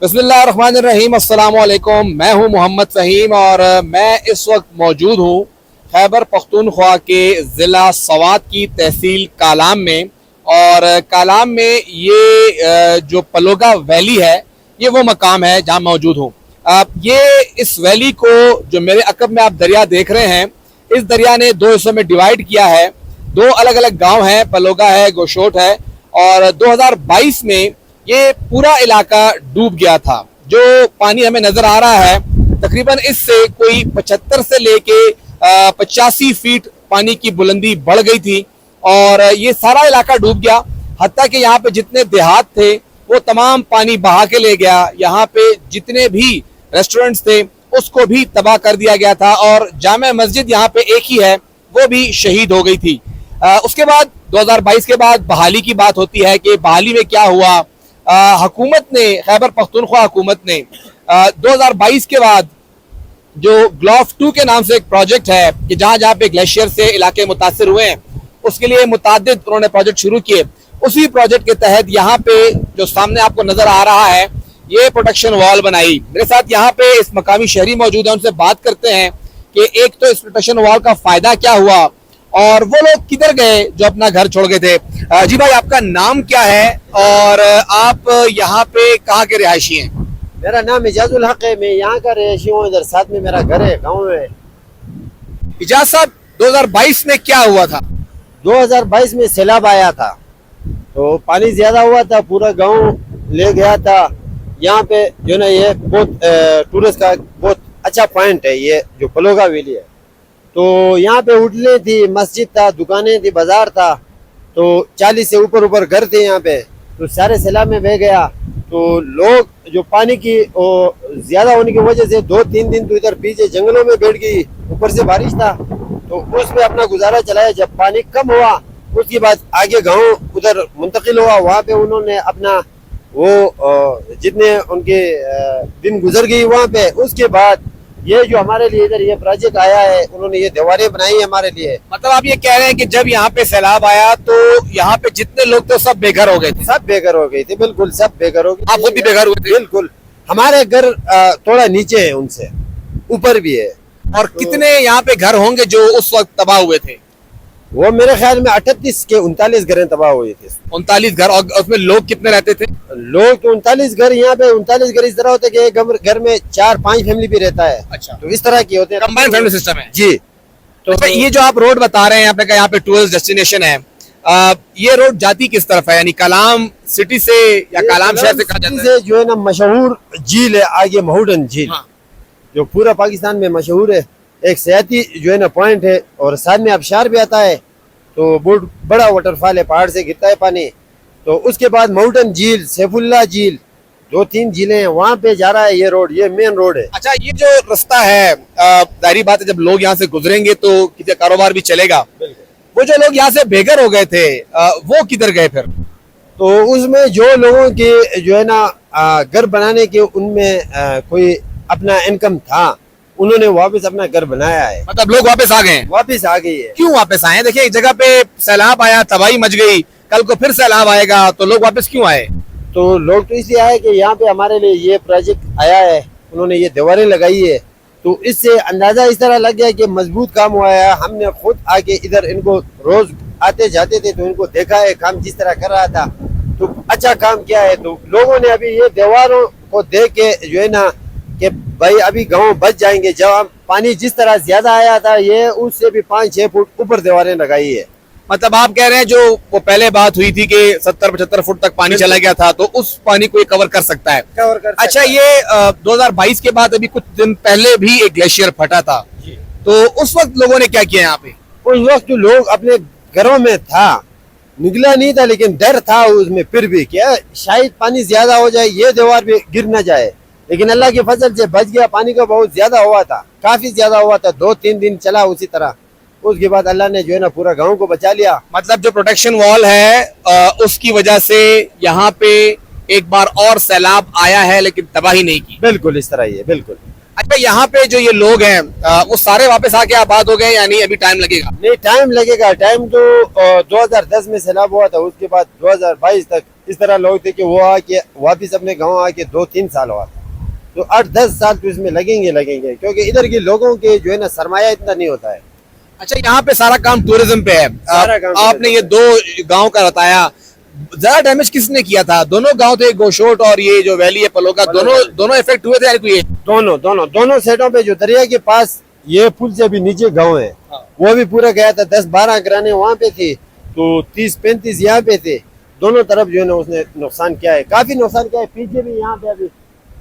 बिस्मिल्लाहिर्रहमानिर्रहीम, अस्सलाम वालेकुम। मैं हूं मोहम्मद फ़हीम और मैं इस वक्त मौजूद हूं खैबर पख्तूनख्वा के ज़िला सवात की तहसील कालाम में। और कालाम में ये जो पलोगा वैली है, ये वो मकाम है जहां मौजूद हूँ। ये इस वैली को जो मेरे अकब में आप दरिया देख रहे हैं, इस दरिया ने दो हिस्सों में डिवाइड किया है। दो अलग अलग गांव हैं, पलोगा है, गोशोट है। और 2022 में ये पूरा इलाका डूब गया था। जो पानी हमें नजर आ रहा है, तकरीबन इससे कोई 75 से लेके 85 फीट पानी की बुलंदी बढ़ गई थी और ये सारा इलाका डूब गया। हत्ता कि यहाँ पे जितने देहात थे वो तमाम पानी बहा के ले गया। यहाँ पे जितने भी रेस्टोरेंट्स थे उसको भी तबाह कर दिया गया था और जामे मस्जिद यहाँ पे एक ही है, वो भी शहीद हो गई थी। उसके बाद 2022 के बाद बहाली की बात होती है कि बहाली में क्या हुआ। हुकूमत ने, खैबर पख्तूनख्वा हुकूमत ने 2022 के बाद जो ग्लॉफ 2 के नाम से एक प्रोजेक्ट है कि जहां जहां पे ग्लेशियर से इलाके मुतासर हुए हैं, उसके लिए मुतादिद उन्होंने प्रोजेक्ट शुरू किए। उसी प्रोजेक्ट के तहत यहाँ पे जो सामने आपको नजर आ रहा है, ये प्रोटेक्शन वॉल बनाई। मेरे साथ यहाँ पे इस मकामी शहरी मौजूद है, उनसे बात करते हैं कि एक तो इस प्रोटेक्शन वॉल का फायदा क्या हुआ और वो लोग किधर गए जो अपना घर छोड़ गए थे। जी भाई, आपका नाम क्या है और आप यहाँ पे कहाँ के रिहायशी हैं? मेरा नाम इजाजुल हक है, मैं यहाँ का रिहायशी हूँ। इधर साथ में मेरा घर है, गाँव में। इजाज साहब, 2022 में क्या हुआ था? 2022 में सैलाब आया था तो पानी ज्यादा हुआ था, पूरा गांव ले गया था। यहाँ पे जो ना ये बहुत टूरिस्ट का बहुत अच्छा पॉइंट है, ये जो पलोगा वैली है। तो यहाँ पे होटलें थी, मस्जिद था, दुकानें थी, बाजार था। तो 40 से ऊपर घर थे यहाँ पे। तो सारे सैलाब में बह गया। तो लोग जो पानी की ज्यादा होने की वजह से 2-3 दिन तो इधर पीछे जंगलों में बैठ गई। ऊपर से बारिश था तो उसमें अपना गुजारा चलाया। जब पानी कम हुआ उसके बाद आगे गांव उधर मुंतकिल हुआ। वहाँ पे उन्होंने अपना वो जितने उनके दिन गुजर गई वहाँ पे। उसके बाद ये जो हमारे लिए इधर ये प्रोजेक्ट आया है, उन्होंने ये दीवारें बनाई है हमारे लिए। मतलब आप ये कह रहे हैं कि जब यहाँ पे सैलाब आया तो यहाँ पे जितने लोग थे सब बेघर हो गए थे? सब बेघर हो गए थे, बिल्कुल सब बेघर हो गए। आप खुद भी बेघर हुए थे? बिल्कुल। हमारे घर थोड़ा नीचे है, उनसे ऊपर भी है। और कितने यहाँ पे घर होंगे जो उस वक्त तबाह हुए थे? वो मेरे ख्याल में 38 के 39 घरें तबाह हुई थी। 39 घर। और उसमें लोग कितने रहते थे? लोग तो 39 घर, यहाँ पे 39 घर इस तरह होते हैं कि एक घर में 4-5 फैमिली भी रहता है। अच्छा, तो इस तरह की होते हैं, कंबाइंड फैमिली सिस्टम है जी। तो अच्छा, ये जो आप रोड बता रहे हैं, आपने कहा यहाँ पे टूरिस्ट डेस्टिनेशन है, ये रोड जाती किस तरफ है? यानी कलाम सिटी से या कलाम शहर से कहा जाता है? से जो है ना मशहूर झील है आगे, महूडन झील। हाँ। जो पूरा पाकिस्तान में मशहूर है, एक सियाती जो है ना पॉइंट है। और साथ में आबशार भी आता है, तो बहुत बड़ा वाटरफॉल है, पहाड़ से गिरता है पानी। तो उसके बाद माउंटेन झील, सैफुल्ला झील, 2-3 झीलें हैं, वहाँ पे जा रहा है ये रोड। ये मेन रोड है। अच्छा, ये जो रास्ता है, जाहिर बात है जब लोग यहाँ से गुजरेंगे तो किसी कारोबार भी चलेगा। वो जो लोग यहाँ से बेघर हो गए थे, वो किधर गए फिर? तो उसमें जो लोगों के जो है ना घर बनाने के उनमें कोई अपना इनकम था, उन्होंने वापस अपना घर बनाया है। मतलब लोग वापस आ गए? वापस आ गई है। क्यों वापस आए? देखिए, एक जगह पे सैलाब आया, तबाही मच गई, कल को फिर सैलाब आएगा, तो लोग वापस क्यों आए? तो लोग तो इसलिए आए कि यहाँ पे हमारे लिए ये प्रोजेक्ट आया है, उन्होंने ये दीवारें लगाई है। तो इससे अंदाजा इस तरह लग गया कि मजबूत काम हुआ है। हमने खुद आके इधर इनको रोज आते जाते थे तो इनको देखा है काम जिस तरह कर रहा था, तो अच्छा काम किया है। तो लोगों ने अभी ये दीवारों को देख के जो है ना कि भाई अभी गांव बच जाएंगे। जब पानी जिस तरह ज्यादा आया था, ये उससे भी 5-6 फुट ऊपर दीवारें लगाई है। मतलब आप कह रहे हैं जो वो पहले बात हुई थी कि 70-75 फुट तक पानी चला गया था, तो उस पानी को ये कवर कर सकता है? कवर कर अच्छा, ये 2022 के बाद अभी कुछ दिन पहले भी एक ग्लेशियर फटा था, तो उस वक्त लोगों ने क्या किया यहाँ पे? उस वक्त लोग अपने घरों में था, निकला नहीं था, लेकिन डर था उसमें फिर भी क्या शायद पानी ज्यादा हो जाए, ये दीवार भी गिर ना जाए। लेकिन अल्लाह की फजल से बच गया। पानी का बहुत ज्यादा हुआ था, काफी ज्यादा हुआ था, 2-3 दिन चला उसी तरह। उसके बाद अल्लाह ने जो है ना पूरा गांव को बचा लिया। मतलब जो प्रोटेक्शन वॉल है उसकी वजह से यहाँ पे एक बार और सैलाब आया है लेकिन तबाही नहीं की। बिल्कुल इस तरह ही है, बिल्कुल। अच्छा, यहाँ पे जो ये लोग हैं वो सारे वापस आके आबाद हो गए, यानी अभी टाइम लगेगा? नहीं, टाइम लगेगा। टाइम तो 2010 में सैलाब हुआ था, उसके बाद 2022 तक इस तरह लोग थे कि वो आके वापस अपने गांव आके 2-3 साल हुआ था, तो 8-10 साल तो इसमें लगेंगे क्योंकि इधर के लोगों के जो है ना सरमाया इतना नहीं होता है। अच्छा, यहाँ पे सारा काम टूरिज्म पे है। सारा काम आपने ये 2 गांव का बताया, ज्यादा डैमेज किसने किया था? दोनों गांव थे, गोशोट और ये जो वैली है पलोका, दोनों इफेक्ट हुए थे या कोई? दोनों साइडों पे जो दरिया के पास ये पुल से भी नीचे गांव है, वो भी पूरा गया था। 10-12 घराने वहाँ पे थे, तो 30-35 यहाँ पे थे। दोनों तरफ जो है ना उसने नुकसान किया है, काफी नुकसान किया है। पीछे भी यहाँ पे अभी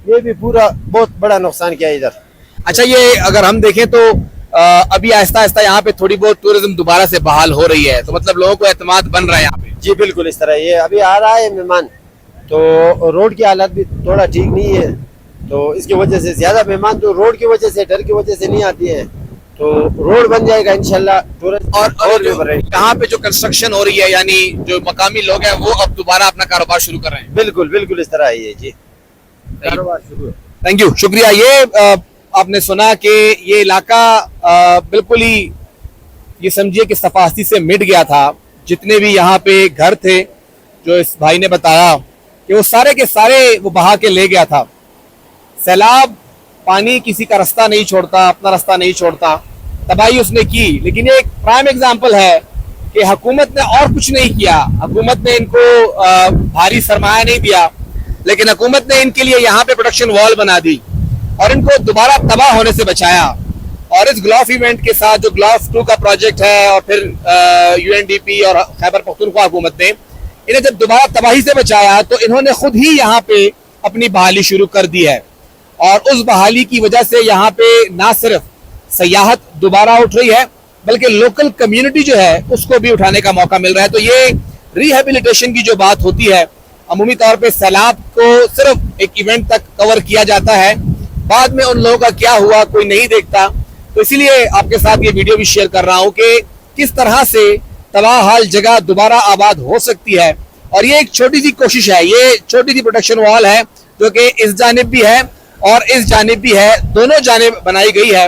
ये भी पूरा बहुत बड़ा नुकसान किया है इधर। अच्छा, ये अगर हम देखें तो अभी आहिस्ता आहिस्ता यहाँ पे थोड़ी बहुत टूरिज्म दोबारा से बहाल हो रही है, तो मतलब लोगों को एतमाद बन रहा है यहाँ पे। जी बिल्कुल, इस तरह ये अभी आ रहा है मेहमान, तो रोड की हालत भी थोड़ा ठीक नहीं है, तो इसकी वजह से ज्यादा मेहमान तो रोड की वजह से, डर की वजह से नहीं आती है। तो रोड बन जाएगा इंशाल्लाह टूरिस्ट और यहाँ पे जो कंस्ट्रक्शन हो रही है, यानी जो मकामी लोग हैं वो अब दोबारा अपना कारोबार शुरू कर रहे हैं। बिल्कुल इस तरह ही है जी, कारोबार शुरू। थैंक यू, शुक्रिया। ये आपने सुना कि ये इलाका बिल्कुल ही ये समझिए कि सफास्ती से मिट गया था। जितने भी यहाँ पे घर थे, जो इस भाई ने बताया कि वो सारे के सारे वो बहा के ले गया था। सैलाब पानी किसी का रास्ता नहीं छोड़ता, अपना रास्ता नहीं छोड़ता, तबाही उसने की। लेकिन ये एक प्राइम एग्जाम्पल है कि हुकूमत ने और कुछ नहीं किया। हुकूमत ने इनको भारी सरमाया नहीं दिया, लेकिन हुकूमत ने इनके लिए यहाँ पे प्रोटेक्शन वॉल बना दी और इनको दोबारा तबाह होने से बचाया। और इस ग्लॉफ इवेंट के साथ जो ग्लॉफ 2 का प्रोजेक्ट है और फिर UNDP और खैबर पख्तूनख्वा हुकूमत ने इन्हें जब दोबारा तबाही से बचाया, तो इन्होंने खुद ही यहाँ पे अपनी बहाली शुरू कर दी है। और उस बहाली की वजह से यहाँ पे ना सिर्फ सयाहत दोबारा उठ रही है, बल्कि लोकल कम्युनिटी जो है उसको भी उठाने का मौका मिल रहा है। तो ये रिहेबिलिटेशन की जो बात होती है, अमूमी तौर पे सैलाब को सिर्फ एक इवेंट तक कवर किया जाता है, बाद में उन लोगों का क्या हुआ कोई नहीं देखता। तो इसीलिए आपके साथ ये वीडियो भी शेयर कर रहा हूँ कि किस तरह से तबाह हाल जगह दोबारा आबाद हो सकती है। और ये एक छोटी सी कोशिश है, ये छोटी सी प्रोटेक्शन वॉल है जो कि इस जानिब भी है और इस जानिब भी है, दोनों जानिब बनाई गई है।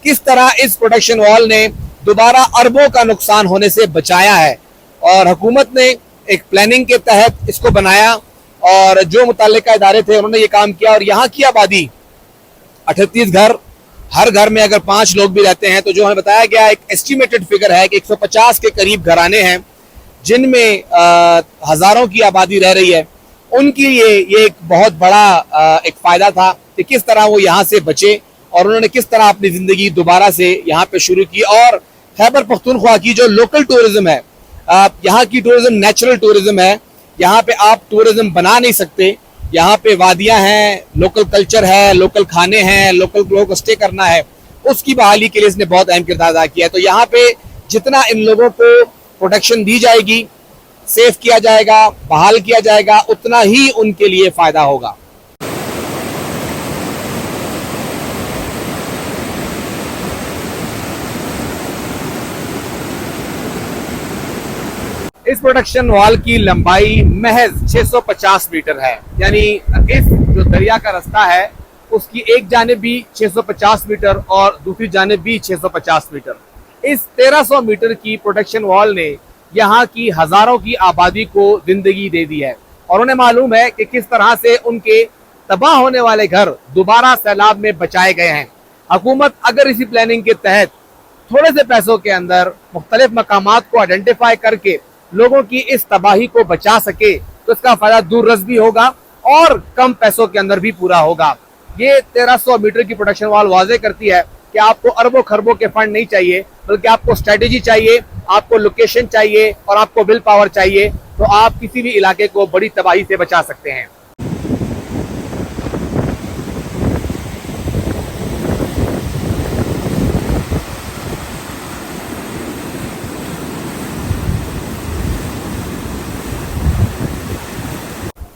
किस तरह इस प्रोटेक्शन वॉल ने दोबारा अरबों का नुकसान होने से बचाया है। और हुकूमत ने एक प्लानिंग के तहत इसको बनाया और जो मुतल्लिका इदारे थे उन्होंने ये काम किया। और यहाँ की आबादी 38 घर, हर घर में अगर 5 लोग भी रहते हैं तो जो हमें बताया गया एक एस्टिमेटेड फिगर है कि 150 के करीब घराने हैं जिनमें हजारों की आबादी रह रही है। उनके लिए ये एक बहुत बड़ा एक फायदा था कि किस तरह वो यहाँ से बचे और उन्होंने किस तरह अपनी जिंदगी दोबारा से यहाँ पे शुरू की। और खैबर पख्तूनख्वा की जो लोकल टूरिज्म है, यहाँ की टूरिज्म नेचुरल टूरिज्म है, यहाँ पे आप टूरिज्म बना नहीं सकते। यहाँ पे वादियाँ हैं, लोकल कल्चर है, लोकल खाने हैं, लोकल लोगों को स्टे करना है, उसकी बहाली के लिए इसने बहुत अहम किरदार अदा किया है। तो यहाँ पे जितना इन लोगों को प्रोटेक्शन दी जाएगी, सेफ किया जाएगा, बहाल किया जाएगा, उतना ही उनके लिए फायदा होगा। इस प्रोटेक्शन वॉल की लंबाई महज 650 मीटर है, यानी इस जो दरिया का रास्ता है उसकी एक जानिब भी 650 मीटर और दूसरी जानिब भी 650 मीटर। इस 1300 मीटर की प्रोटेक्शन वॉल ने यहाँ की हजारों की आबादी को जिंदगी दे दी है और उन्हें मालूम है कि किस तरह से उनके तबाह होने वाले घर दोबारा सैलाब में बचाए गए हैं। हुकूमत अगर इसी प्लानिंग के तहत थोड़े से पैसों के अंदर मुख्तलिफ मकामात को आइडेंटिफाई करके लोगों की इस तबाही को बचा सके तो इसका फायदा दूर रस भी होगा और कम पैसों के अंदर भी पूरा होगा। ये 1300 मीटर की प्रोटेक्शन वॉल वाज़े करती है कि आपको अरबों खरबों के फंड नहीं चाहिए, बल्कि आपको स्ट्रेटेजी चाहिए, आपको लोकेशन चाहिए और आपको विल पावर चाहिए, तो आप किसी भी इलाके को बड़ी तबाही से बचा सकते हैं।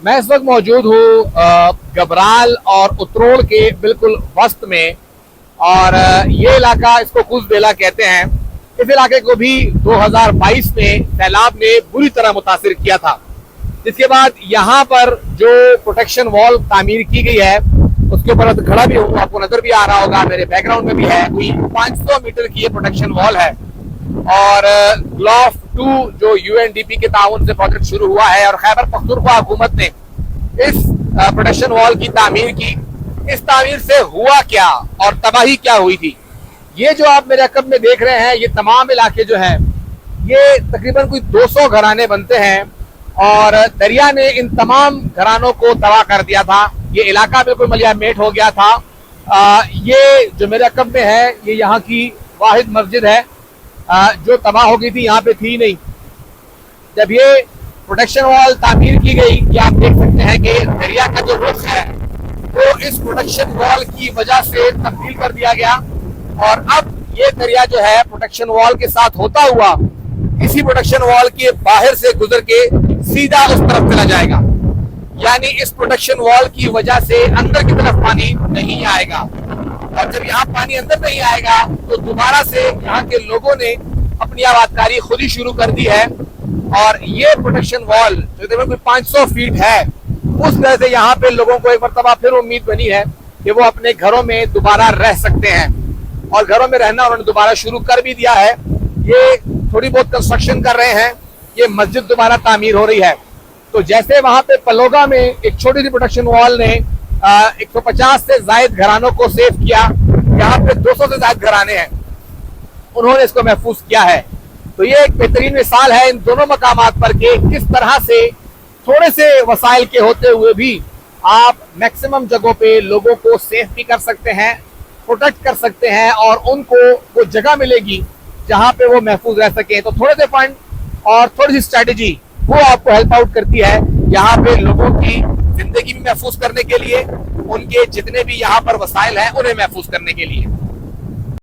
मैं इस वक्त मौजूद हूँ गबराल और उतरोड़ के बिल्कुल वस्त में और ये इलाका इसको कुसबेला कहते हैं। इस इलाके को भी 2022 में सैलाब ने बुरी तरह मुतासिर किया था, जिसके बाद यहाँ पर जो प्रोटेक्शन वॉल तामीर की गई है उसके ऊपर खड़ा भी हूँ, आपको नजर भी आ रहा होगा, मेरे बैकग्राउंड में भी है। कोई 500 मीटर की ये प्रोटेक्शन वॉल है और ग्लॉफ 2 जो यूएनडीपी के ताउन से प्रोजेक्ट शुरू हुआ है और खैबर पख्तूनख्वा हुकूमत ने इस प्रोटेक्शन वॉल की तामीर की। इस तामीर से हुआ क्या और तबाही क्या हुई थी, ये जो आप मेरे अकब में देख रहे हैं, ये तमाम इलाके जो हैं, ये तकरीबन कोई 200 घराने बनते हैं और दरिया ने इन तमाम घरानों को तबाह कर दिया था। ये इलाका बिल्कुल मलियामेट हो गया था। ये जो मेरे अकब में है, ये यहाँ की वाहिद मस्जिद है जो तबाह हो गई थी, यहाँ पे थी नहीं। जब ये प्रोटेक्शन वॉल तामीर की गई, ये आप देख सकते हैं कि दरिया का जो रुख है वो इस प्रोटेक्शन वॉल की वजह से तब्दील कर दिया गया और अब ये दरिया जो है प्रोटेक्शन वॉल के साथ होता हुआ इसी प्रोटेक्शन वॉल के बाहर से गुजर के सीधा उस तरफ चला जाएगा। यानी इस प्रोटेक्शन वॉल की वजह से अंदर की तरफ पानी नहीं आएगा और जब यहाँ पानी अंदर नहीं आएगा तो दोबारा से यहाँ के लोगों ने अपनी आबादकारी खुद ही शुरू कर दी है और ये प्रोटेक्शन वॉल जो तकरीबन 500 फीट है, उस वजह से यहाँ पे लोगों को एक मरतबा फिर उम्मीद बनी है कि वो अपने घरों में दोबारा रह सकते हैं और घरों में रहना उन्होंने दोबारा शुरू कर भी दिया है। ये थोड़ी बहुत कंस्ट्रक्शन कर रहे हैं, ये मस्जिद दोबारा तामीर हो रही है। तो जैसे वहां पे पलोगा में एक छोटी सी प्रोटेक्शन वॉल ने 150 से जायद घरानों को सेव किया, यहाँ पे 200 से जायद घराने हैं, उन्होंने इसको महफूज किया है। तो ये एक बेहतरीन मिसाल है इन दोनों मकामात पर कि किस तरह से थोड़े से वसाइल के होते हुए भी आप मैक्सिमम जगहों पे लोगों को सेफ भी कर सकते हैं, प्रोटेक्ट कर सकते हैं और उनको वो जगह मिलेगी जहां पे वो महफूज रह सके। तो थोड़े से फंड और थोड़ी सी स्ट्रेटेजी वो आपको हेल्प आउट करती है यहाँ पे लोगों की जिंदगी भी महफूज करने के लिए, उनके जितने भी यहाँ पर वसाइल हैं उन्हें महफूज करने के लिए।